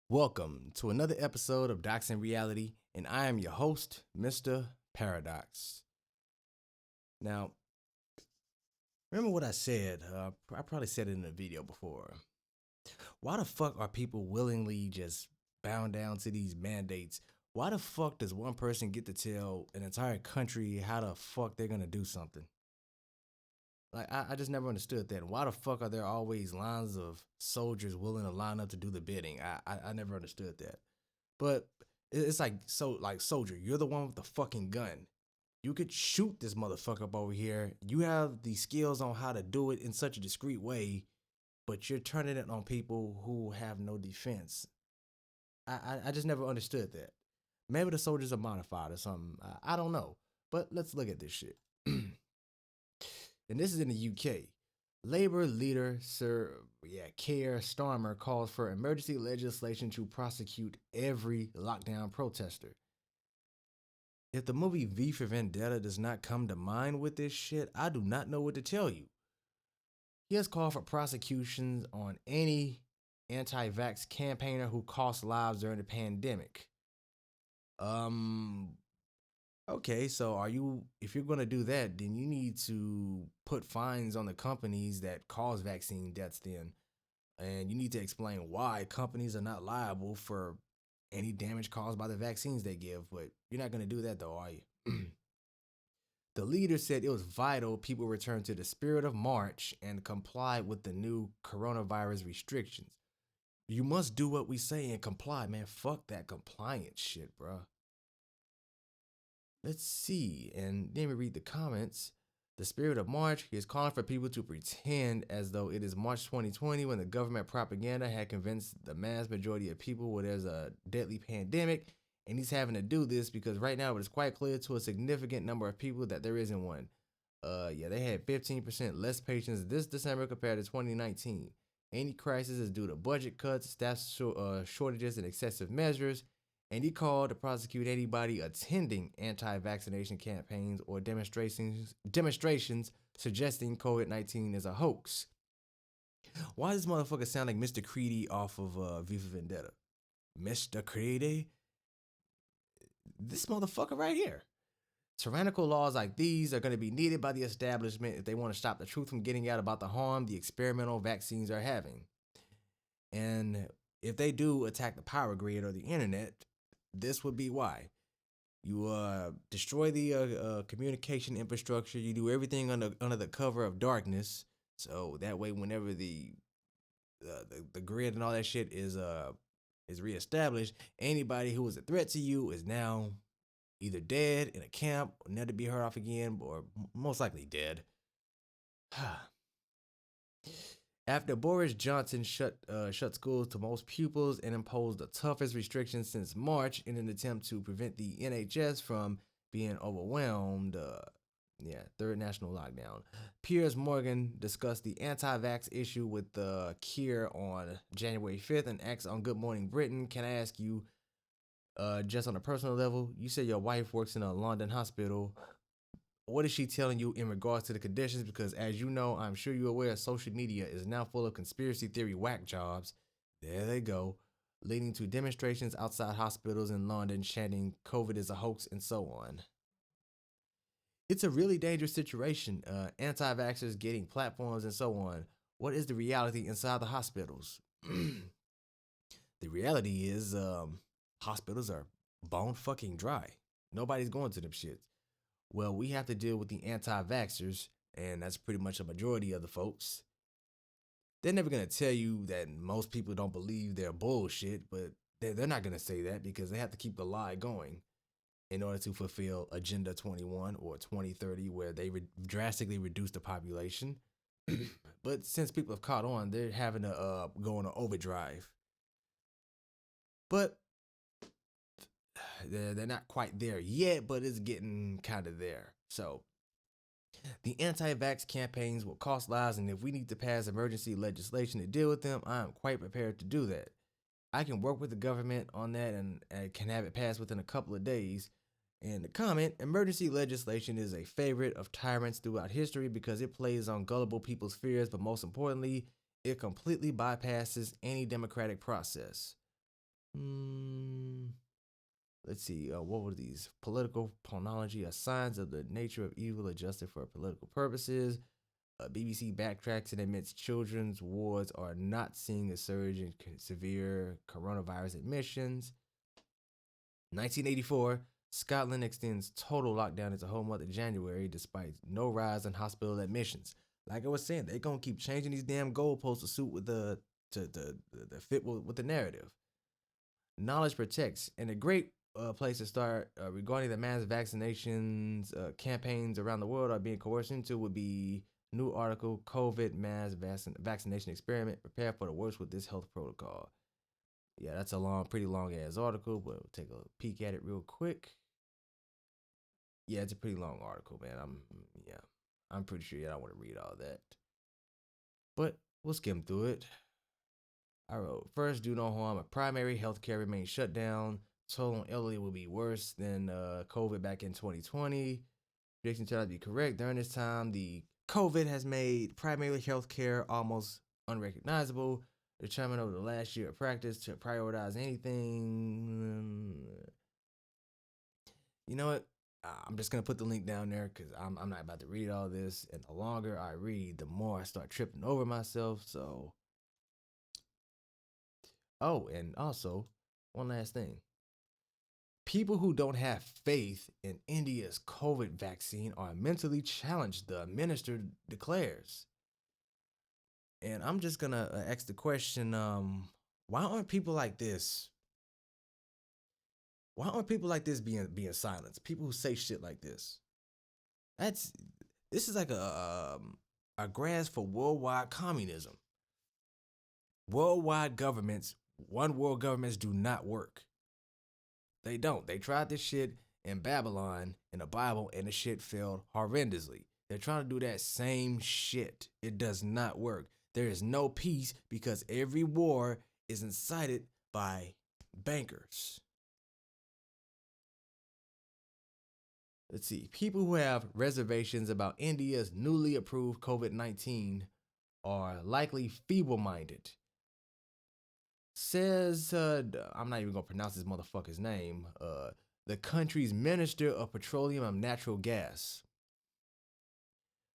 Welcome to another episode of Dox'n Reality, and I am your host, Mr. Paradox. Now, remember what I said? I probably said it in a video before. Why the fuck are people willingly just bound down to these mandates? Why the fuck does one person get to tell an entire country how the fuck they're gonna do something? I just never understood that. Why the fuck are there always lines of soldiers willing to line up to do the bidding? I never understood that. But it's like soldier, you're the one with the fucking gun. You could shoot this motherfucker up over here. You have the skills on how to do it in such a discreet way, but you're turning it on people who have no defense. I just never understood that. Maybe the soldiers are modified or something. I don't know. But let's look at this shit. And this is in the UK. Labour leader Keir Starmer calls for emergency legislation to prosecute every lockdown protester. If the movie V for Vendetta does not come to mind with this shit, I do not know what to tell you. He has called for prosecutions on any anti-vax campaigner who cost lives during the pandemic. Um Okay, so if you're going to do that, then you need to put fines on the companies that cause vaccine deaths then. And you need to explain why companies are not liable for any damage caused by the vaccines they give. But you're not going to do that though, are you? The leader said it was vital people return to the spirit of March and comply with the new coronavirus restrictions. You must do what we say and comply, man. Fuck that compliance shit, bro. Let's see. And then we read the comments. The spirit of March, he is calling for people to pretend as though it is March 2020 when the government propaganda had convinced the mass majority of people where there's a deadly pandemic. And he's having to do this because right now it is quite clear to a significant number of people that there isn't one. Yeah, they had 15% less patients this December compared to 2019. Any crisis is due to budget cuts, staff shortages, and excessive measures, and he called to prosecute anybody attending anti-vaccination campaigns or demonstrations suggesting COVID-19 is a hoax. Why does this motherfucker sound like Mr. Creedy off of V for Vendetta? Mr. Creedy? This motherfucker right here. Tyrannical laws like these are going to be needed by the establishment if they want to stop the truth from getting out about the harm the experimental vaccines are having. And if they do attack the power grid or the internet, this would be why. You destroy the communication infrastructure. You do everything under the cover of darkness. So that way, whenever the grid and all that shit is reestablished, anybody who was a threat to you is now either dead in a camp or never to be heard of again, or most likely dead. After Boris Johnson shut schools to most pupils and imposed the toughest restrictions since March in an attempt to prevent the NHS from being overwhelmed, third national lockdown. Piers Morgan discussed the anti-vax issue with Keir on January 5th and asked on Good Morning Britain, "Can I ask you, just on a personal level, you say your wife works in a London hospital. What is she telling you in regards to the conditions? Because as you know, I'm sure you're aware, social media is now full of conspiracy theory whack jobs. There they go, leading to demonstrations outside hospitals in London chanting COVID is a hoax and so on. It's a really dangerous situation. Anti-vaxxers getting platforms and so on. What is the reality inside the hospitals? The reality is hospitals are bone fucking dry. Nobody's going to them shits. Well, we have to deal with the anti-vaxxers, and that's pretty much a majority of the folks. They're never going to tell you that most people don't believe their bullshit, but they're not going to say that because they have to keep the lie going in order to fulfill Agenda 21 or 2030, where they drastically reduce the population. But since people have caught on, they're having to go on an overdrive. But they're not quite there yet, but it's getting kind of there. So the anti-vax campaigns will cost lives, and if we need to pass emergency legislation to deal with them, I am quite prepared to do that. I can work with the government on that and can have it passed within a couple of days. And the comment, emergency legislation is a favorite of tyrants throughout history because it plays on gullible people's fears, but most importantly, it completely bypasses any democratic process. Hmm. Let's see. What were these? Political phonology are signs of the nature of evil adjusted for political purposes. BBC backtracks and admits children's wards are not seeing a surge in severe coronavirus admissions. 1984, Scotland extends total lockdown into whole month of January despite no rise in hospital admissions. Like I was saying, they're gonna keep changing these damn goalposts to suit with the fit with the narrative. Knowledge protects, and a great place to start regarding the mass vaccinations campaigns around the world are being coerced into would be new article: COVID mass vaccination experiment. Prepare for the worst with this health protocol. Yeah, that's a pretty long ass article, but we'll take a peek at it real quick. Yeah, it's a pretty long article, man. Yeah, I'm pretty sure you don't want to read all that, but we'll skim through it. I wrote, first, do no harm. A primary healthcare remains shut down. Toll on elderly will be worse than COVID back in 2020. Prediction turned out to be correct. During this time, the COVID has made primary healthcare almost unrecognizable. Determined over the last year of practice to prioritize anything. You know what? I'm just gonna put the link down there because I'm not about to read all this. And the longer I read, the more I start tripping over myself. So, oh, and also one last thing: people who don't have faith in India's COVID vaccine are mentally challenged. The minister declares. And I'm just gonna ask the question: why aren't people like this? Why aren't people like this being silenced? People who say shit like this. That's this is like a grasp for worldwide communism. Worldwide governments, one world governments do not work. They don't. They tried this shit in Babylon in the Bible and the shit failed horrendously. They're trying to do that same shit. It does not work. There is no peace because every war is incited by bankers. Let's see. People who have reservations about India's newly approved COVID-19 are likely feeble minded. Says, I'm not even going to pronounce this motherfucker's name, the country's Minister of Petroleum and Natural Gas.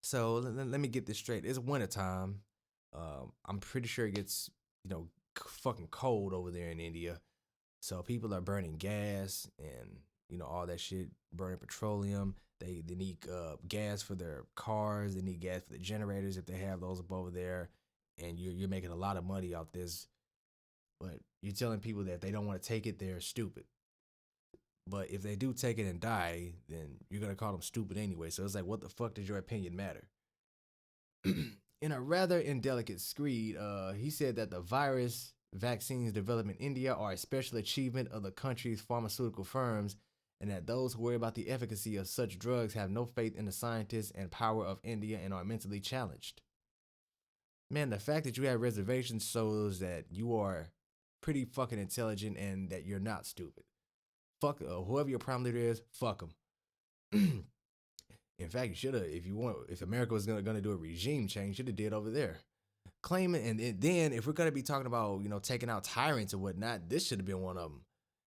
So let me get this straight. It's wintertime. I'm pretty sure it gets, fucking cold over there in India. So people are burning gas and all that shit, burning petroleum. They need gas for their cars. They need gas for the generators if they have those up over there. And you're making a lot of money off this, but you're telling people that if they don't want to take it, they're stupid. But if they do take it and die, then you're gonna call them stupid anyway. So it's like, what the fuck does your opinion matter? In a rather indelicate screed, he said that the virus vaccines developed in India are a special achievement of the country's pharmaceutical firms, and that those who worry about the efficacy of such drugs have no faith in the scientists and power of India and are mentally challenged. Man, the fact that you have reservations shows that you are pretty fucking intelligent and that you're not stupid. Fuck whoever your prime leader is, fuck him. In fact, you should have, if America was gonna do a regime change, should have did over there. Claiming, and then if we're gonna be talking about taking out tyrants and whatnot, this should have been one of them.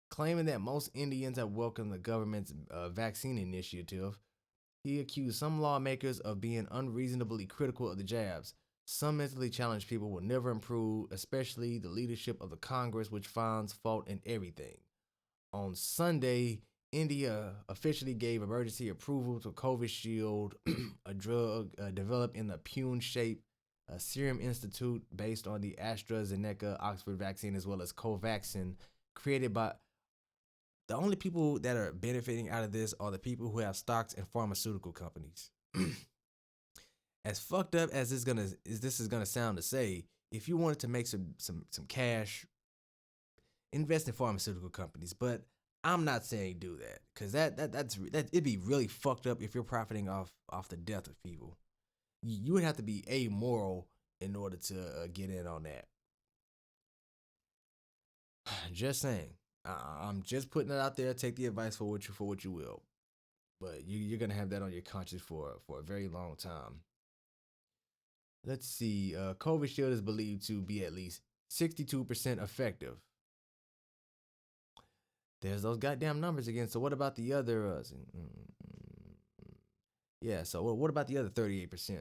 Claiming that most Indians have welcomed the government's vaccine initiative, he accused some lawmakers of being unreasonably critical of the jabs. Some mentally challenged people will never improve, especially the leadership of the Congress, which finds fault in everything. On Sunday, India officially gave emergency approval to Covishield, a drug developed in the Pune-shaped Serum Institute based on the AstraZeneca Oxford vaccine, as well as Covaxin, created by the only people that are benefiting out of this are the people who have stocks in pharmaceutical companies. As fucked up as this is gonna sound to say, if you wanted to make some cash, invest in pharmaceutical companies. But I'm not saying do that because that it'd be really fucked up if you're profiting off the death of people. You would have to be amoral in order to get in on that. Just saying. I'm just putting it out there. Take the advice for what you will, but you're gonna have that on your conscience for a very long time. Let's see. COVID shield is believed to be at least 62% effective. There's those goddamn numbers again. So what about the other? Yeah. So what about the other 38%?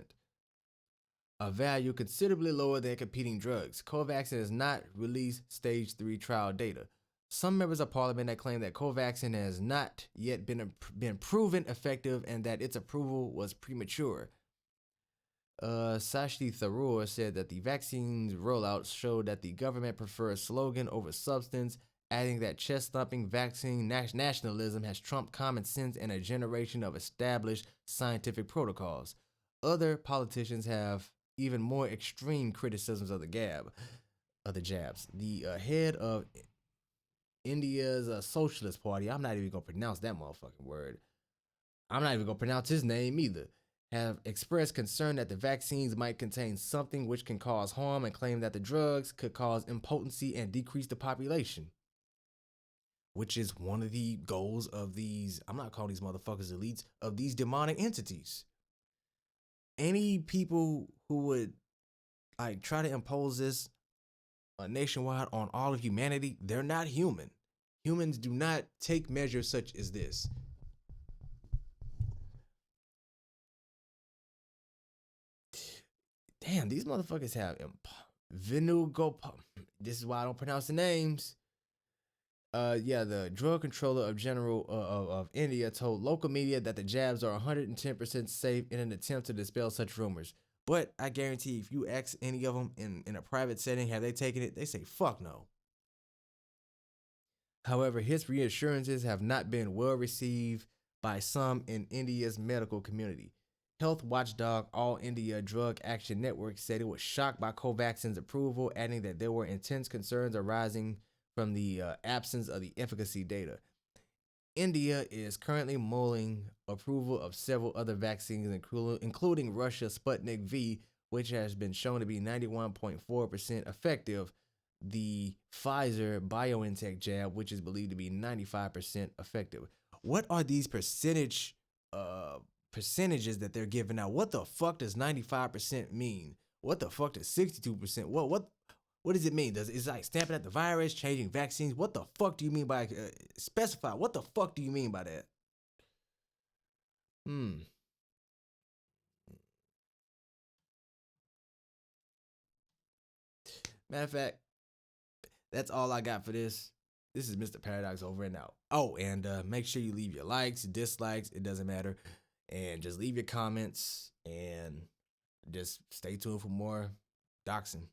A value considerably lower than competing drugs. Covaxin has not released stage 3 trial data. Some members of parliament that claim that Covaxin has not yet been proven effective and that its approval was premature. Sashi Tharoor said that the vaccine's rollout showed that the government prefers slogan over substance, adding that chest-thumping vaccine nationalism has trumped common sense and a generation of established scientific protocols. Other politicians have even more extreme criticisms of the jabs. The head of India's Socialist Party, I'm not even gonna pronounce that motherfucking word. I'm not even gonna pronounce his name either, have expressed concern that the vaccines might contain something which can cause harm and claim that the drugs could cause impotency and decrease the population, which is one of the goals of these, I'm not calling these motherfuckers elites, of these demonic entities. Any people who would like try to impose this nationwide on all of humanity, they're not human. Humans do not take measures such as this. Damn, these motherfuckers have Vinugo. This is why I don't pronounce the names. Yeah, the drug controller of General of India told local media that the jabs are 110% safe in an attempt to dispel such rumors. But I guarantee if you ask any of them in a private setting, have they taken it? They say, fuck no. However, his reassurances have not been well received by some in India's medical community. Health watchdog All India Drug Action Network said it was shocked by Covaxin's approval, adding that there were intense concerns arising from the absence of the efficacy data. India is currently mulling approval of several other vaccines, including Russia's Sputnik V, which has been shown to be 91.4% effective, the Pfizer BioNTech jab, which is believed to be 95% effective. What are these percentages that they're giving out? What the fuck does 95% mean? What the fuck does 62%? What does it mean? Does it's like stamping at the virus, changing vaccines? What the fuck do you mean by specify? What the fuck do you mean by that? Hmm. Matter of fact, that's all I got for this. This is Mr. Paradox over and out. Oh, and make sure you leave your likes, dislikes, it doesn't matter. And just leave your comments and just stay tuned for more doxing.